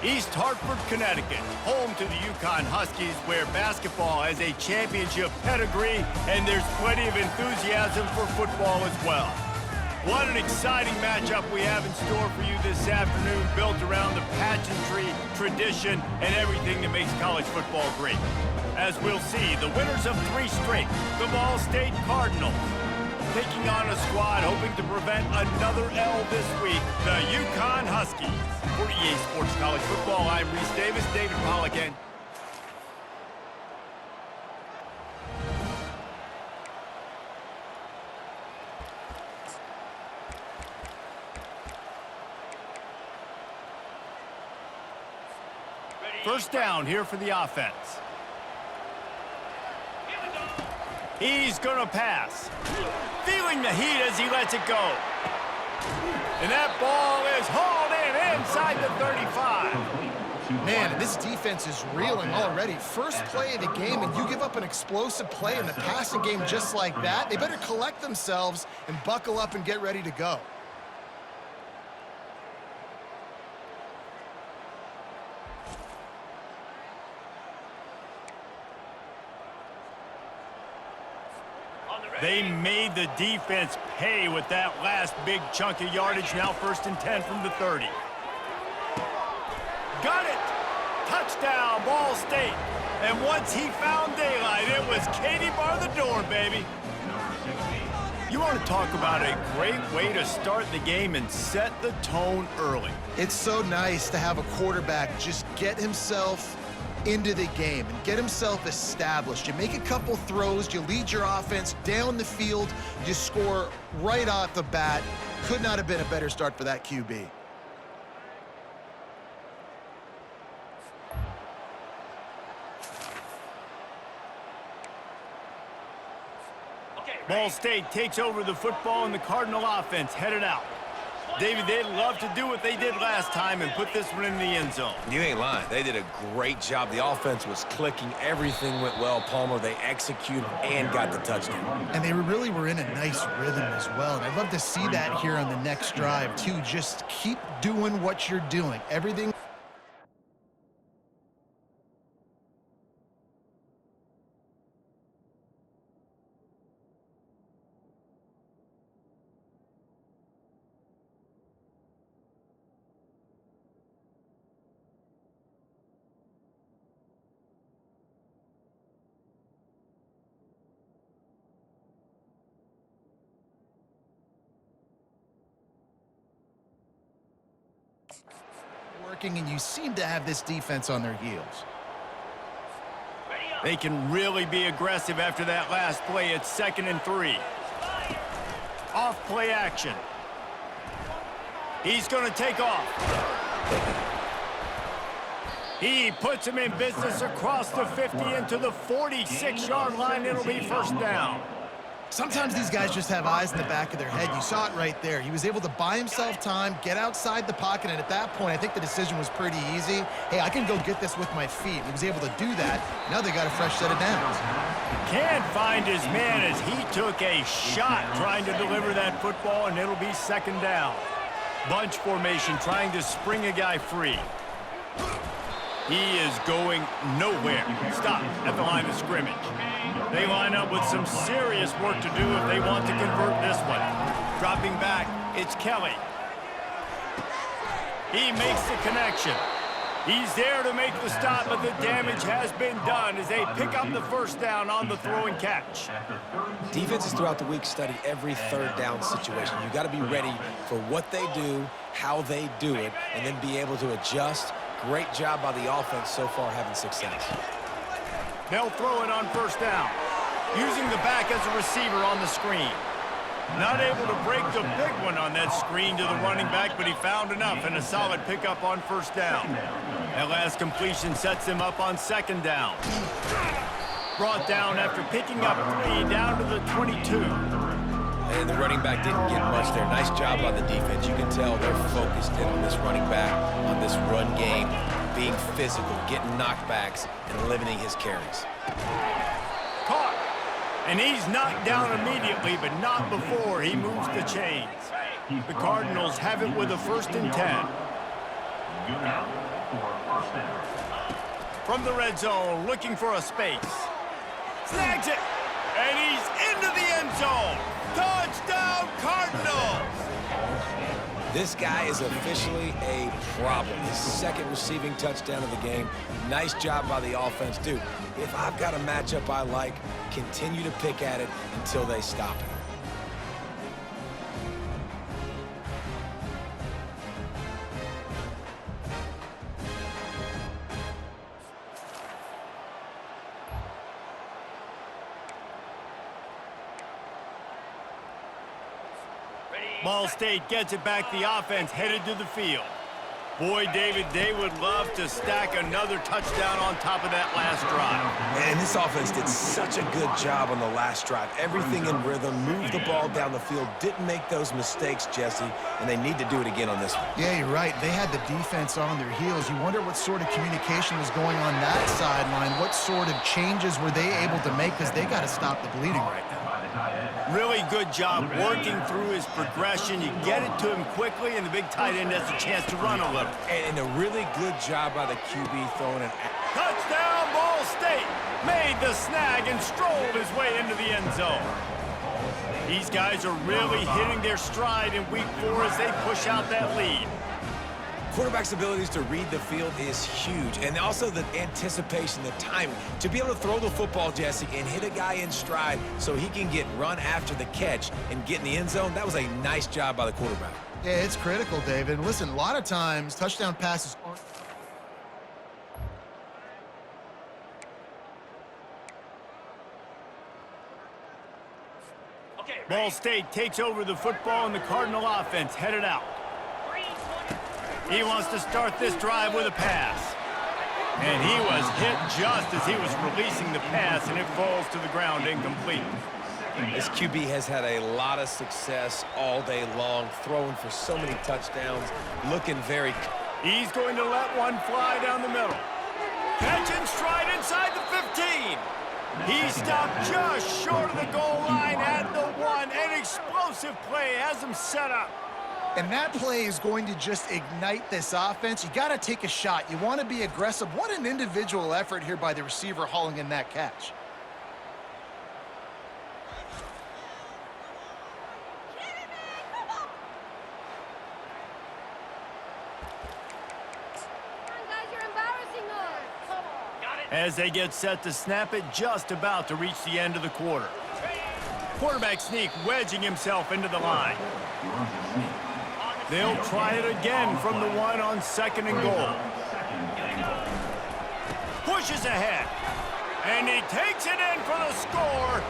East Hartford, Connecticut, home to the UConn Huskies, where basketball has a championship pedigree and there's plenty of enthusiasm for football as well. What an exciting matchup we have in store for you this afternoon, built around the pageantry, tradition, and everything that makes college football great. As we'll see, the winners of 3 straight, the Ball State Cardinals, taking on a squad hoping to prevent another L this week, the UConn Huskies. For EA Sports College Football, I'm Reese Davis, David Pollack, and first down here for the offense. He's going to pass. Feeling the heat as he lets it go. And that ball is hauled in inside the 35. Man, this defense is reeling already. First play of the game, and you give up an explosive play in the passing game just like that. They better collect themselves and buckle up and get ready to go. They made the defense pay with that last big chunk of yardage. Now 1st and 10 from the 30. Got it! Touchdown, Ball State. And once he found daylight, it was Katie bar the door, baby. You want to talk about a great way to start the game and set the tone early. It's so nice to have a quarterback just get himself into the game and get himself established. You make a couple throws, you lead your offense down the field, you score right off the bat. Could not have been a better start for that QB. Ball State takes over the football and the Cardinal offense headed out. David, they'd love to do what they did last time and put this one in the end zone. You ain't lying. They did a great job. The offense was clicking. Everything went well. Palmer, they executed and got the touchdown. And they really were in a nice rhythm as well. And I'd love to see that here on the next drive, too. Just keep doing what you're doing. Everything. Working, and you seem to have this defense on their heels. They can really be aggressive after that last play. It's 2nd and 3. Off play action. He's going to take off. He puts him in business across the 50 into the 46-yard line. It'll be 1st down. Sometimes these guys just have eyes in the back of their head. You saw it right there. He was able to buy himself time, get outside the pocket, and at that point, I think the decision was pretty easy. Hey, I can go get this with my feet. He was able to do that. Now they got a fresh set of downs. Can't find his man as he took a shot trying to deliver that football, and it'll be 2nd down. Bunch formation trying to spring a guy free. He is going nowhere. Stop at the line of scrimmage. They line up with some serious work to do if they want to convert this one. Dropping back, it's Kelly. He makes the connection. He's there to make the stop, but the damage has been done as they pick up the 1st down on the throw and catch. Defenses throughout the week study every 3rd down situation. You got to be ready for what they do, how they do it, and then be able to adjust. Great job by the offense so far having success. They'll throw it on 1st down, using the back as a receiver on the screen. Not able to break the big one on that screen to the running back, but he found enough and a solid pickup on 1st down. That last completion sets him up on 2nd down. Brought down after picking up 3 down to the 22. And the running back didn't get much there. Nice job by the defense. You can tell they're focused in on this running back, on this run game, being physical, getting knockbacks, and limiting his carries. Caught. And he's knocked down immediately, but not before he moves the chains. The Cardinals have it with a 1st and 10. From the red zone, looking for a space. Snags it, and he's into the end zone. Touchdown, Cardinals! This guy is officially a problem. His second receiving touchdown of the game. Nice job by the offense. Dude, if I've got a matchup I like, continue to pick at it until they stop it. Ball State gets it back. The offense headed to the field. Boy, David, they would love to stack another touchdown on top of that last drive. And this offense did such a good job on the last drive. Everything in rhythm, moved the ball down the field, didn't make those mistakes, Jesse, and they need to do it again on this one. Yeah, you're right. They had the defense on their heels. You wonder what sort of communication was going on that sideline. What sort of changes were they able to make, because they got to stop the bleeding right now. Really good job working through his progression. You get it to him quickly, and the big tight end has a chance to run a little. And a really good job by the QB throwing an... Touchdown, Ball State! Made the snag and strolled his way into the end zone. These guys are really hitting their stride in week 4 as they push out that lead. Quarterback's abilities to read the field is huge, and also the anticipation, the timing. To be able to throw the football, Jesse, and hit a guy in stride so he can get run after the catch and get in the end zone, that was a nice job by the quarterback. Yeah, it's critical, David. And listen, a lot of times, touchdown passes aren't... Ball State takes over the football, and the Cardinal offense headed out. He wants to start this drive with a pass. And he was hit just as he was releasing the pass, and it falls to the ground incomplete. This QB has had a lot of success all day long, throwing for so many touchdowns, looking very... He's going to let one fly down the middle. Catch and stride inside the 15. He stopped just short of the goal line at the 1. An explosive play has him set up. And that play is going to just ignite this offense. You got to take a shot. You want to be aggressive. What an individual effort here by the receiver hauling in that catch. As they get set to snap it, just about to reach the end of the quarter. Quarterback sneak wedging himself into the line. They'll try it again from the 1 on 2nd and goal. Pushes ahead. And he takes it in for the score.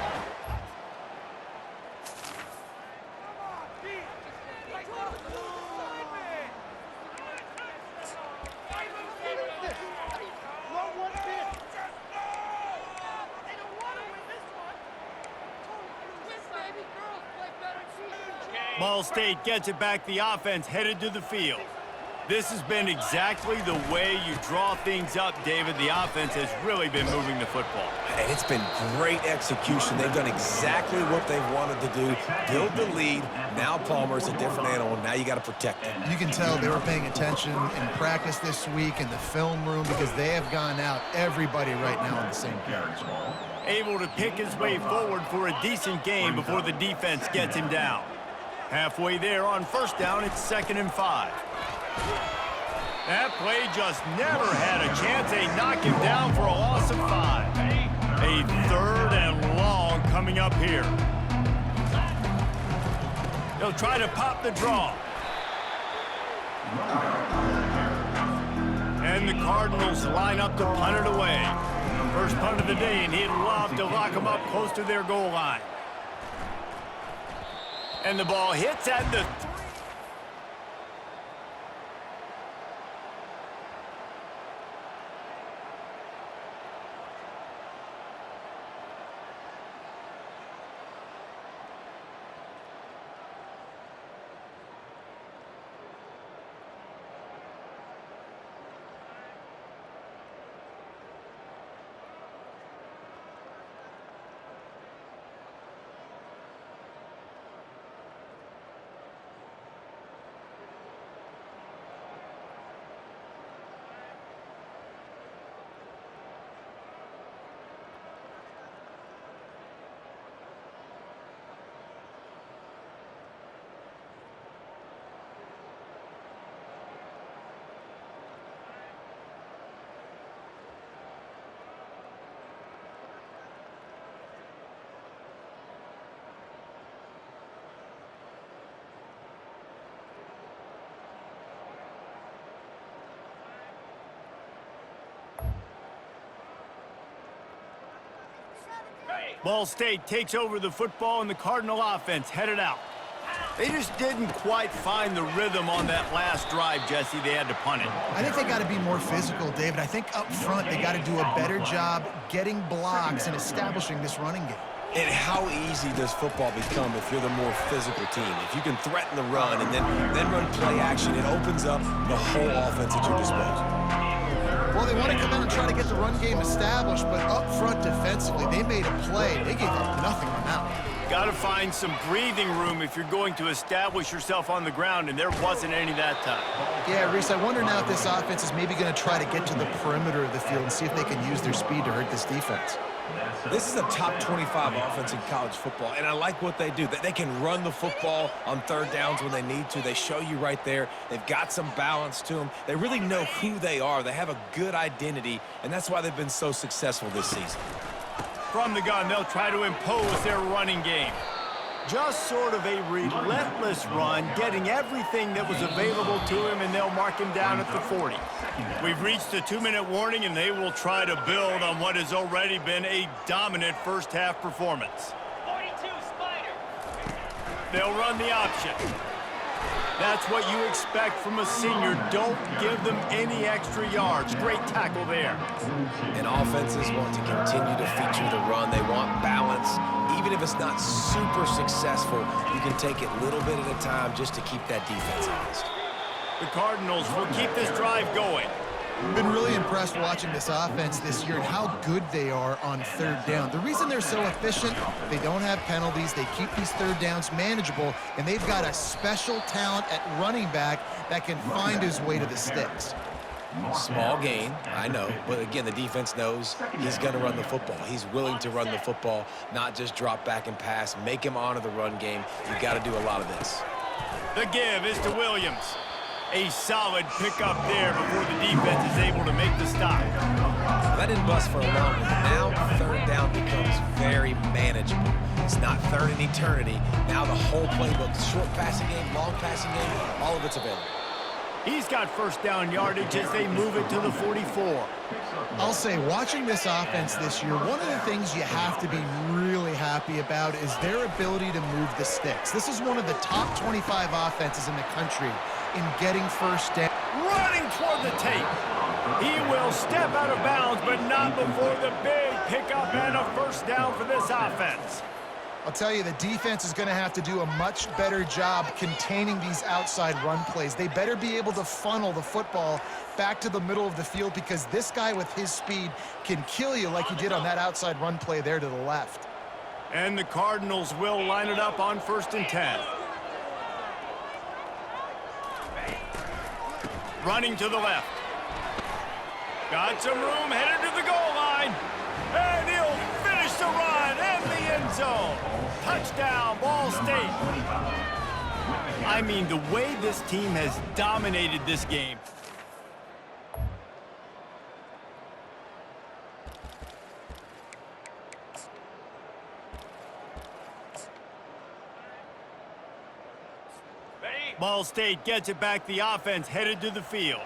Ball State gets it back. The offense headed to the field. This has been exactly the way you draw things up, David. The offense has really been moving the football. And it's been great execution. They've done exactly what they've wanted to do. Build the lead. Now Palmer's a different animal. Now you got to protect him. You can tell they were paying attention in practice this week in the film room, because they have gone out, everybody right now on the same page. Able to pick his way forward for a decent game before the defense gets him down. Halfway there on 1st down, it's 2nd and 5. That play just never had a chance. They knock him down for a loss of 5. A 3rd and long coming up here. They'll try to pop the draw. And the Cardinals line up to punt it away. First punt of the day, and he'd love to lock them up close to their goal line. And the ball hits at the 3. Ball State takes over the football, and the Cardinal offense headed out. They just didn't quite find the rhythm on that last drive, Jesse. They had to punt it. I think they got to be more physical, David. I think up front they got to do a better job getting blocks and establishing this running game. And how easy does football become if you're the more physical team? If you can threaten the run and then run play action, it opens up the whole offense at your disposal. Well, they want to come in and try to get the run game established, but up front defensively, they made a play. They gave up nothing on that one. Got to find some breathing room if you're going to establish yourself on the ground, and there wasn't any that time. Yeah, Reese, I wonder now if this offense is maybe going to try to get to the perimeter of the field and see if they can use their speed to hurt this defense. This is a top 25 offense in college football, and I like what they do. They can run the football on third downs when they need to. They show you right there. They've got some balance to them. They really know who they are. They have a good identity, and that's why they've been so successful this season. From the gun, they'll try to impose their running game. Just sort of a relentless run, getting everything that was available to him, and they'll mark him down at the 40. We've reached the 2-minute warning, and they will try to build on what has already been a dominant first-half performance. 42, Spider. They'll run the option. That's what you expect from a senior. Don't give them any extra yards. Great tackle there. And offenses want to continue to feature the run. They want balance. Even if it's not super successful, you can take it little bit at a time just to keep that defense honest. The Cardinals will keep this drive going. Been really impressed watching this offense this year and how good they are on third down. The reason they're so efficient, they don't have penalties, they keep these third downs manageable, and they've got a special talent at running back that can find his way to the sticks. Small gain, I know, but again, the defense knows he's going to run the football. He's willing to run the football, not just drop back and pass, make him honor the run game. You've got to do a lot of this. The give is to Williams. A solid pickup there before the defense is able to make the stop. That didn't bust for a long one. Now third down becomes very manageable. It's not third in eternity. Now the whole playbook, short passing game, long passing game, all of it's available. He's got first down yardage as they move it to the 44. I'll say, watching this offense this year, one of the things you have to be really happy about is their ability to move the sticks. This is one of the top 25 offenses in the country in getting first down. Running toward the tape. He will step out of bounds, but not before the big pickup and a first down for this offense. I'll tell you, the defense is going to have to do a much better job containing these outside run plays. They better be able to funnel the football back to the middle of the field, because this guy with his speed can kill you like he did on that outside run play there to the left. And the Cardinals will line it up on 1st and 10. Running to the left. Got some room, headed to the goal line. And he'll finish the run in the end zone. Touchdown, Ball State. I mean, the way this team has dominated this game. Ball State gets it back. The offense headed to the field.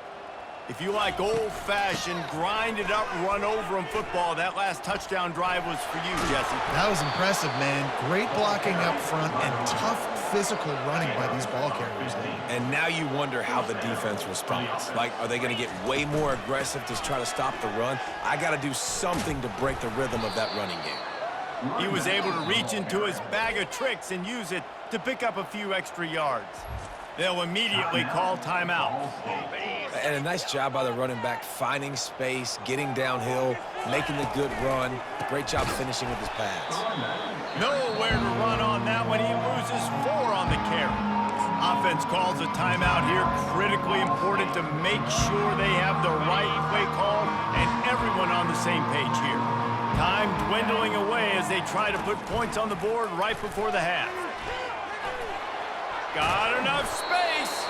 If you like old-fashioned, grinded-up, run-over-'em football, that last touchdown drive was for you, Jesse. That was impressive, man. Great blocking up front and tough physical running by these ball carriers. And now you wonder how the defense responds. Like, are they going to get way more aggressive to try to stop the run? I got to do something to break the rhythm of that running game. He was able to reach into his bag of tricks and use it to pick up a few extra yards. They'll immediately call timeout. And a nice job by the running back, finding space, getting downhill, making the good run. Great job finishing with his pads. Nowhere to run on that one. He loses 4 on the carry. Offense calls a timeout here. Critically important to make sure they have the right play call and everyone on the same page here. Time dwindling away as they try to put points on the board right before the half. Got enough space.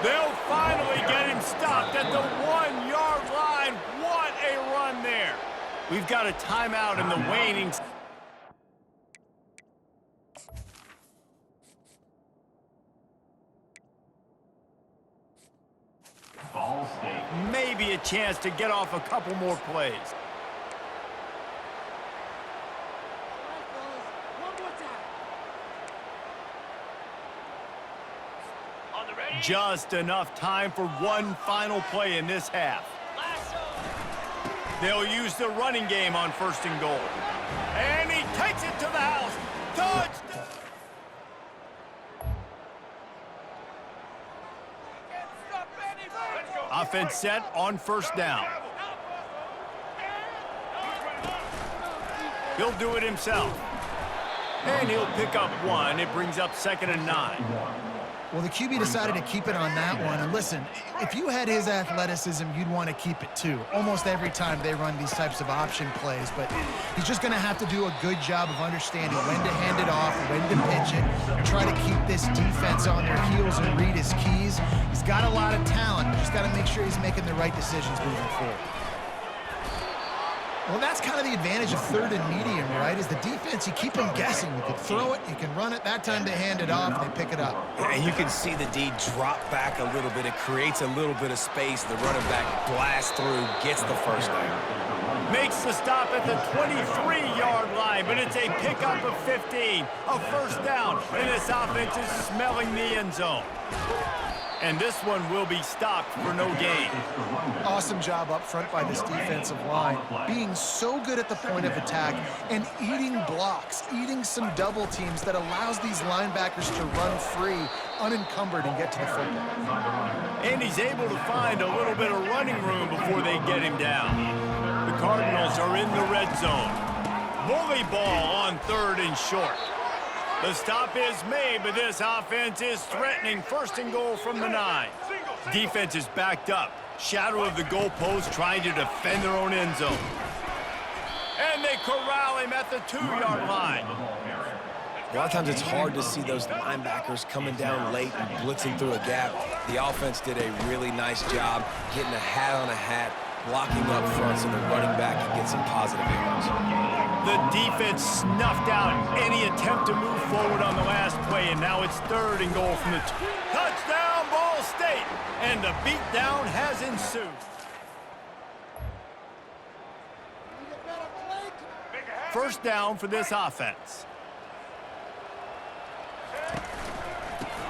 They'll finally get him stopped at the 1-yard line. What a run there. We've got a timeout in the waning. Maybe a chance to get off a couple more plays. Just enough time for one final play in this half. They'll use the running game on 1st and goal. And he takes it to the house. Touchdown! Offense set on 1st down. He'll do it himself. And he'll pick up 1. It brings up 2nd and 9. Well, the QB decided to keep it on that one. And listen, if you had his athleticism, you'd want to keep it too. Almost every time they run these types of option plays. But he's just going to have to do a good job of understanding when to hand it off, when to pitch it, and try to keep this defense on their heels and read his keys. He's got a lot of talent. Just got to make sure he's making the right decisions moving forward. Well, that's kind of the advantage of 3rd and medium, right? Is the defense, you keep them guessing. You can throw it, you can run it. That time they hand it off, and they pick it up. And you can see the D drop back a little bit. It creates a little bit of space. The running back blasts through, gets the 1st down. Makes the stop at the 23-yard line, but it's a pickup of 15, a 1st down, and this offense is smelling the end zone. And this one will be stopped for no gain. Awesome job up front by this defensive line, being so good at the point of attack and eating blocks, eating some double teams that allows these linebackers to run free, unencumbered, and get to the football. And he's able to find a little bit of running room before they get him down. The Cardinals are in the red zone. Bully ball on 3rd and short. The stop is made, but this offense is threatening 1st and goal from the 9. Defense is backed up. Shadow of the goalpost trying to defend their own end zone. And they corral him at the 2-yard line. A lot of times it's hard to see those linebackers coming down late and blitzing through a gap. The offense did a really nice job getting a hat on a hat, blocking up front so the running back can get some positive yards. The defense snuffed out any attempt to move forward on the last play, and now it's 3rd and goal from the touchdown, Ball State, and the beatdown has ensued. First down for this offense.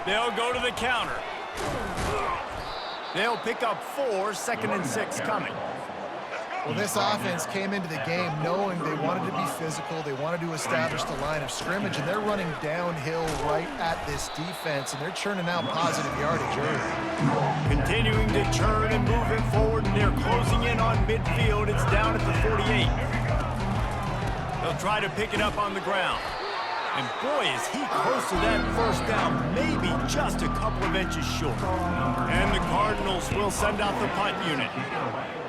They'll go to the counter. They'll pick up 4, 2nd and 6 coming. Well, this offense came into the game knowing they wanted to be physical, they wanted to establish the line of scrimmage, and they're running downhill right at this defense, and they're churning out positive yardage early. Continuing to churn and move it forward, and they're closing in on midfield. It's down at the 48. They'll try to pick it up on the ground. And boy, is he close to that 1st down, maybe just a couple of inches short. And the Cardinals will send out the punt unit.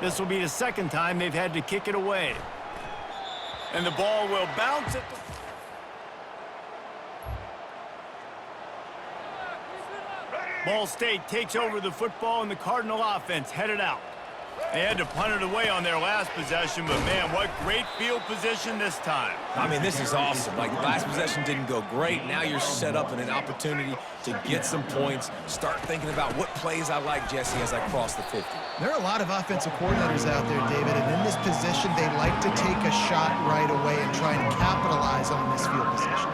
This will be the 2nd time they've had to kick it away. And the ball will bounce at the... Ball State takes over the football, and the Cardinal offense headed out. They had to punt it away on their last possession, but man, what great field position this time. I mean, this is awesome. Like, the last possession didn't go great. Now you're set up in an opportunity to get some points. Start thinking about what plays I like, Jesse, as I cross the 50. There are a lot of offensive coordinators out there, David, and in this position, they like to take a shot right away and try and capitalize on this field position.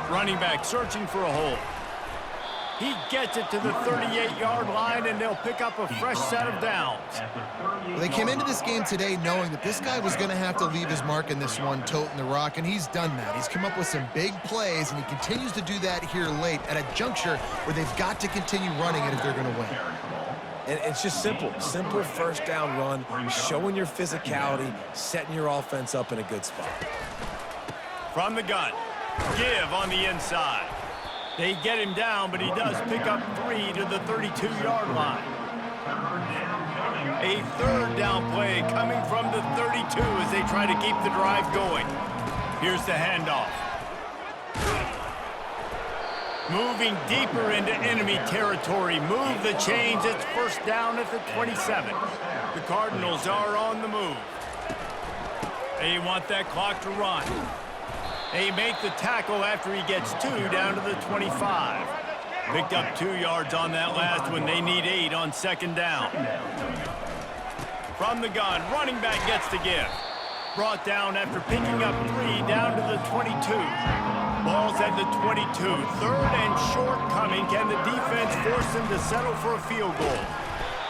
Running back searching for a hole. He gets it to the 38-yard line, and they'll pick up a fresh set of downs. Well, they came into this game today knowing that this guy was going to have to leave his mark in this one, toting the rock, and he's done that. He's come up with some big plays, and he continues to do that here late at a juncture where they've got to continue running it if they're going to win. And it's just simple 1st down run, showing your physicality, setting your offense up in a good spot. From the gun, give on the inside. They get him down, but he does pick up 3 to the 32-yard line. A 3rd down play coming from the 32 as they try to keep the drive going. Here's the handoff. Moving deeper into enemy territory. Move the chains. It's 1st down at the 27. The Cardinals are on the move. They want that clock to run. They make the tackle after he gets 2 down to the 25. Picked up 2 yards on that last one. They need 8 on 2nd down. From the gun, running back gets the give. Brought down after picking up 3 down to the 22. Ball's at the 22. Third and short coming. Can the defense force him to settle for a field goal?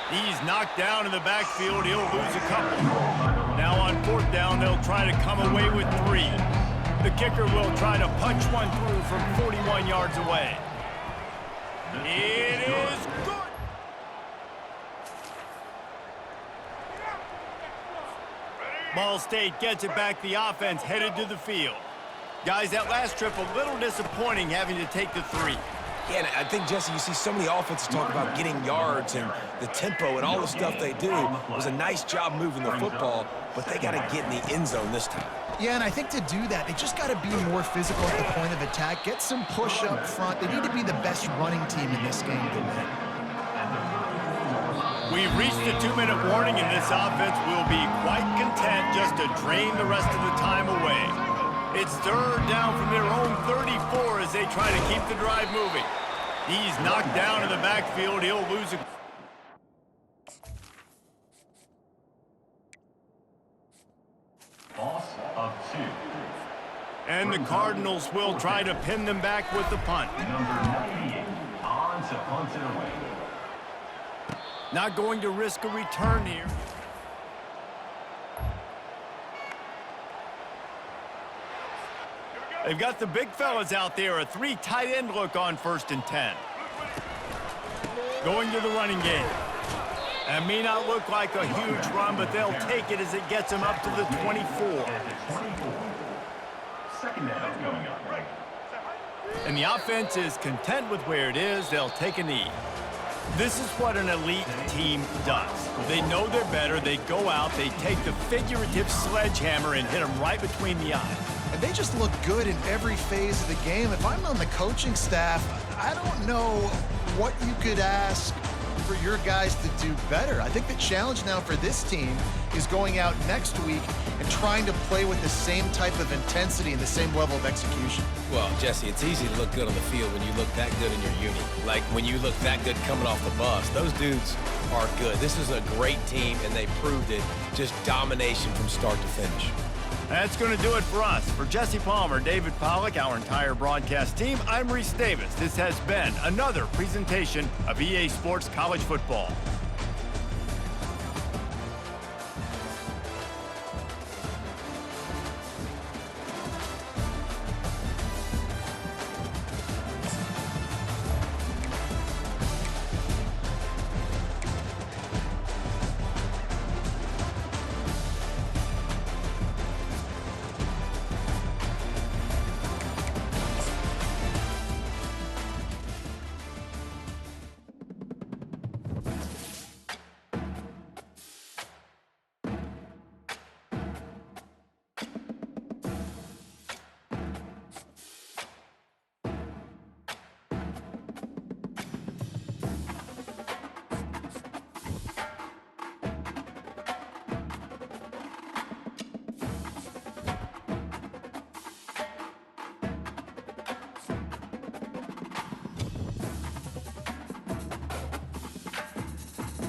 He's knocked down in the backfield. He'll lose a couple. Now on fourth down, they'll try to come away with 3. The kicker will try to punch one through from 41 yards away. It is good. Ball State gets it back. The offense headed to the field. Guys, that last trip a little disappointing having to take the 3. Yeah, and I think, Jesse, you see so many offenses talk about getting yards and the tempo and all the stuff they do. It was a nice job moving the football, but they got to get in the end zone this time. Yeah, and I think to do that, they just got to be more physical at the point of attack, get some push up front. They need to be the best running team in this game to win. We've reached the 2-minute warning, and this offense will be quite content just to drain the rest of the time away. It's third down from their own 34 as they try to keep the drive moving. He's knocked down in the backfield. He'll lose a... Loss of 2. And the Cardinals will try to pin them back with the punt. Number 98 on to punt it away. Not going to risk a return here. They've got the big fellas out there. A 3 tight end look on 1st and 10. Going to the running game. That may not look like a huge run, but they'll take it as it gets them up to the 24. Second down going up. And the offense is content with where it is. They'll take a knee. This is what an elite team does. They know they're better. They go out, they take the figurative sledgehammer and hit them right between the eyes. And they just look good in every phase of the game. If I'm on the coaching staff, I don't know what you could ask for your guys to do better. I think the challenge now for this team is going out next week and trying to play with the same type of intensity and the same level of execution. Well, Jesse, it's easy to look good on the field when you look that good in your uni. Like when you look that good coming off the bus. Those dudes are good. This is a great team, and they proved it. Just domination from start to finish. That's going to do it for us. For Jesse Palmer, David Pollack, our entire broadcast team, I'm Reese Davis. This has been another presentation of EA Sports College Football.